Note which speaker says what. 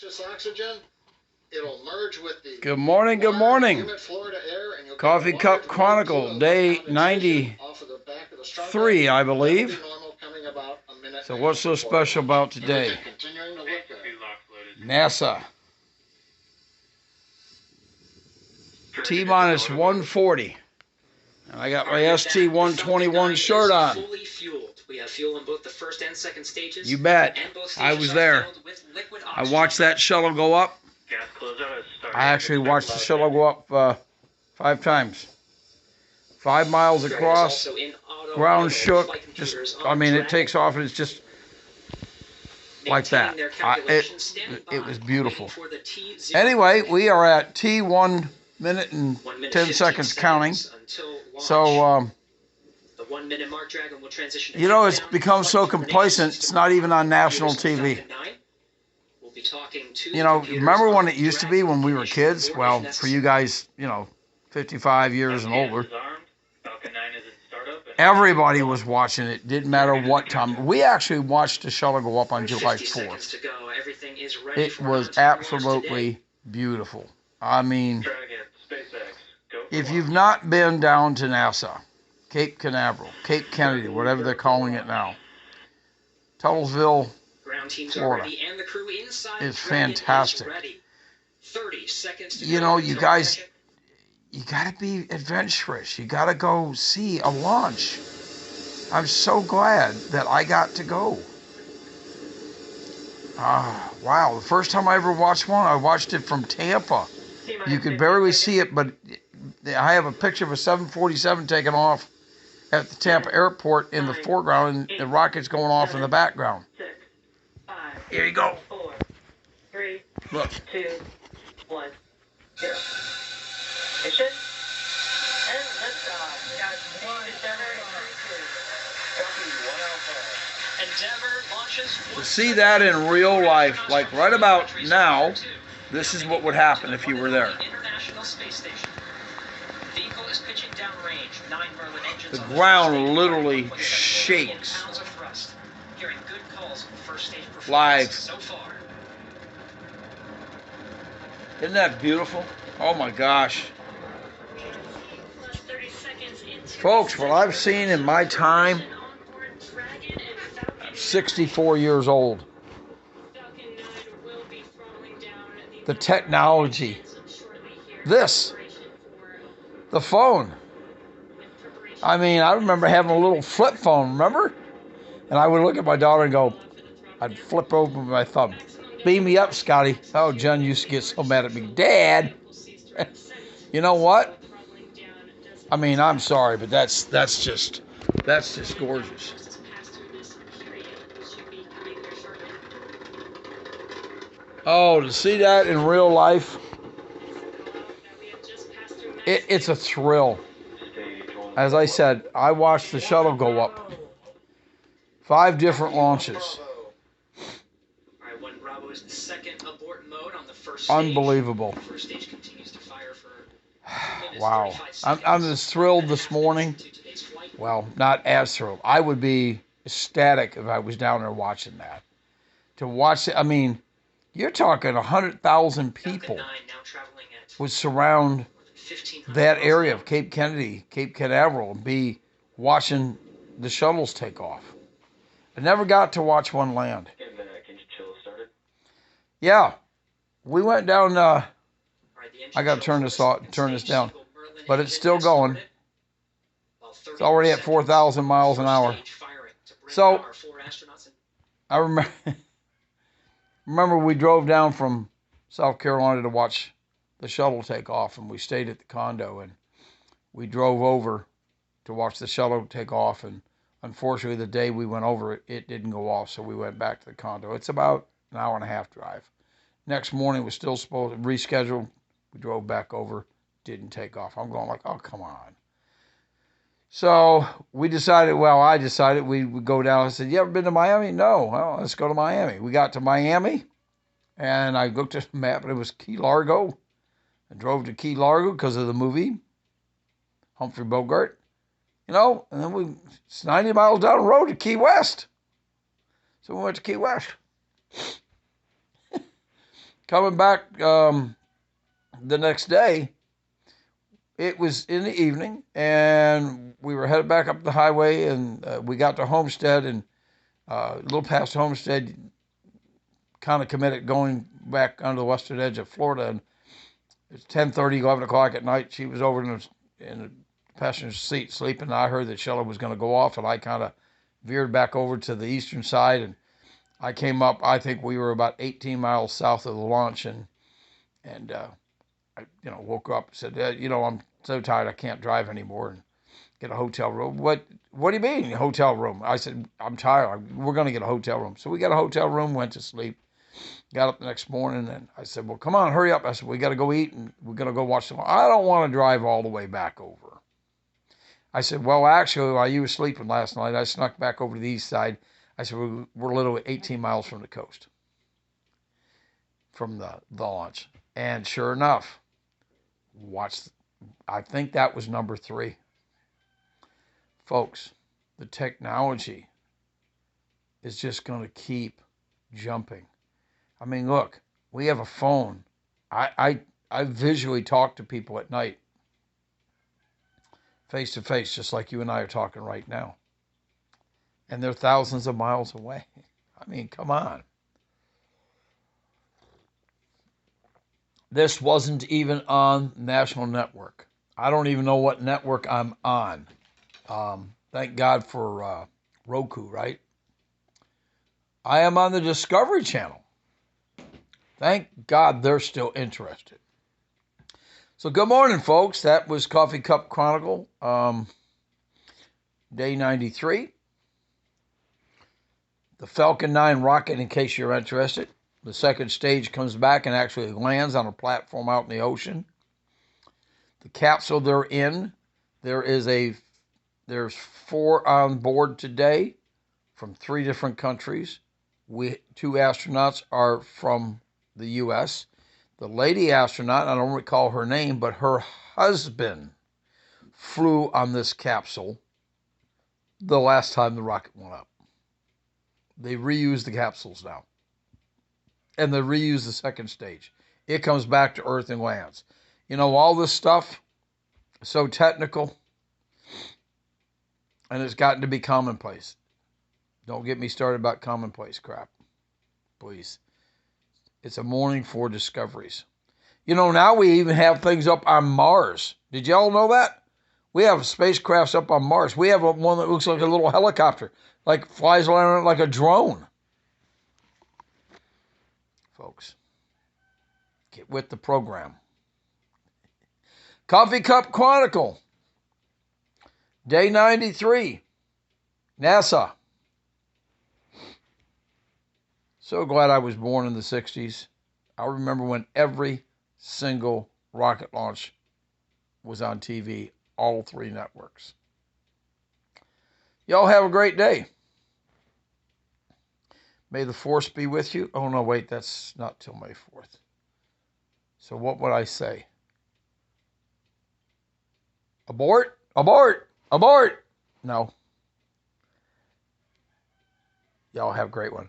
Speaker 1: Oxygen, it'll merge with the
Speaker 2: Good morning, good morning.
Speaker 1: humid Florida air, and you'll get
Speaker 2: Coffee
Speaker 1: a
Speaker 2: Cup
Speaker 1: large
Speaker 2: Chronicle,
Speaker 1: molecule of
Speaker 2: day
Speaker 1: condensation off of the back of the start
Speaker 2: 93,
Speaker 1: button.
Speaker 2: I
Speaker 1: That'll
Speaker 2: believe.
Speaker 1: be normal, coming about a minute
Speaker 2: So
Speaker 1: and a
Speaker 2: what's
Speaker 1: half
Speaker 2: so
Speaker 1: before
Speaker 2: special
Speaker 1: launch.
Speaker 2: about today?
Speaker 1: Everything continuing to look good.
Speaker 2: NASA. T-minus 140. And I got my ST-121 shirt on.
Speaker 3: Fully fueled. We have fuel in both the first and second stages.
Speaker 2: You bet.
Speaker 3: And both
Speaker 2: I was
Speaker 3: stages are
Speaker 2: there.
Speaker 3: filled with liquid
Speaker 2: I
Speaker 3: oxygen.
Speaker 2: watched that shuttle go up. I actually watched the shuttle go up 5 times. 5 miles across. Ground shook. Just, I mean, it takes off and it's just like that. It was beautiful. Anyway, we are at T1 minute and 10 seconds counting. So,
Speaker 3: the 1 minute mark, Dragon will transition to
Speaker 2: you know, it's
Speaker 3: countdown.
Speaker 2: become so complacent, it's not even on national TV.
Speaker 3: We'll be talking to
Speaker 2: You know, remember when it used to be when we were kids? Well, for you guys, you know, 55 years and older. Everybody was watching it. Didn't matter what time. We actually watched the shuttle go up on July 4th. It was absolutely beautiful. I mean, if you've not been down to NASA, Cape Canaveral, Cape Kennedy, whatever they're calling it now, Tuttlesville, Florida, is fantastic. You know, you guys, you got to be adventurous. You got to go see a launch. I'm so glad that I got to go. Wow, the first time I ever watched one, I watched it from Tampa. You could barely see it, but I have a picture of a 747 taking off at the Tampa airport in the foreground and the rockets going off in the background. Here you go.
Speaker 4: 4, 3,
Speaker 2: Look.
Speaker 4: 2, 1, 0. Mission. And liftoff. Got one
Speaker 3: Endeavour launches.
Speaker 2: To see that in real life, like right about now, this is what would happen if you were there.
Speaker 3: International Space Station. Vehicle is pitching downrange. 9 Merlin engines.
Speaker 2: The ground literally shakes.
Speaker 3: Hearing good calls from first stage performance
Speaker 2: Live.
Speaker 3: so far.
Speaker 2: Isn't that beautiful? Oh my gosh. Folks, what I've seen in my time, I'm 64 years old. The technology. This. The phone. I mean, I remember having a little flip phone, remember? And I would look at my daughter and go, I'd flip over with my thumb. Beam me up, Scotty. Oh, Jen used to get so mad at me. Dad! You know what? I mean, I'm sorry, but that's just gorgeous. Oh, to see that in real life, it's a thrill. As I said, I watched the shuttle go up. 5 different launches. Unbelievable. Wow. I'm as thrilled this morning. Well, not as thrilled. I would be ecstatic if I was down there watching that. To watch it, I mean, you're talking 100,000 people would surround that area of Cape Kennedy, Cape Canaveral, and be watching the shuttles take off. I never got to watch one land. Yeah, we went down. I got to turn this down, but it's still going. It's already at 4,000 miles an hour. So I remember we drove down from South Carolina to watch the shuttle take off, and we stayed at the condo, and we drove over to watch the shuttle take off, and unfortunately the day we went over it didn't go off, so we went back to the condo. It's about an hour and a half drive. Next morning was still supposed to reschedule. We drove back over, didn't take off. I'm going like, oh, come on. So I decided we would go down. I said, you ever been to Miami? No. Well, let's go to Miami. We got to Miami, and I looked at the map, and it was Key Largo. I drove to Key Largo because of the movie, Humphrey Bogart, you know, and then it's 90 miles down the road to Key West. So we went to Key West. coming back the next day, it was in the evening, and we were headed back up the highway, and we got to Homestead, and a little past Homestead, kind of committed going back on the western edge of Florida, and it's 10:30, 11 o'clock at night. She was over in the passenger seat sleeping, and I heard that Shella was going to go off, and I kind of veered back over to the eastern side, and I came up. I think we were about 18 miles south of the launch, and I woke up and said, I'm so tired I can't drive anymore, and get a hotel room. What do you mean, hotel room? I said, I'm tired. We're going to get a hotel room. So we got a hotel room, went to sleep, got up the next morning, and I said, well, come on, hurry up. I said, we got to go eat, and we're going to go watch the. I don't want to drive all the way back over. I said, well, actually, while you were sleeping last night, I snuck back over to the east side. I said, we're literally 18 miles from the coast, from the launch. And sure enough, I think that was number 3. Folks, the technology is just going to keep jumping. I mean, look, we have a phone. I visually talk to people at night, face to face, just like you and I are talking right now. And they're thousands of miles away. I mean, come on. This wasn't even on national network. I don't even know what network I'm on. Thank God for Roku, right? I am on the Discovery Channel. Thank God they're still interested. So good morning, folks. That was Coffee Cup Chronicle, day 93. The Falcon 9 rocket, in case you're interested. The second stage comes back and actually lands on a platform out in the ocean. The capsule they're in, there's 4 on board today from 3 different countries. 2 astronauts are from the U.S. The lady astronaut, I don't recall her name, but her husband flew on this capsule the last time the rocket went up. They reuse the capsules now. And they reuse the second stage. It comes back to Earth and lands. All this stuff is so technical, and it's gotten to be commonplace. Don't get me started about commonplace crap, please. It's a morning for discoveries. Now we even have things up on Mars. Did y'all know that? We have spacecrafts up on Mars. We have one that looks like a little helicopter, like flies around like a drone. Folks, get with the program. Coffee Cup Chronicle, day 93, NASA. So glad I was born in the 60s. I remember when every single rocket launch was on TV, all 3 networks. Y'all have a great day. May the force be with you. Oh, no, wait, that's not till May 4th. So what would I say? Abort, abort, abort. No. Y'all have a great one.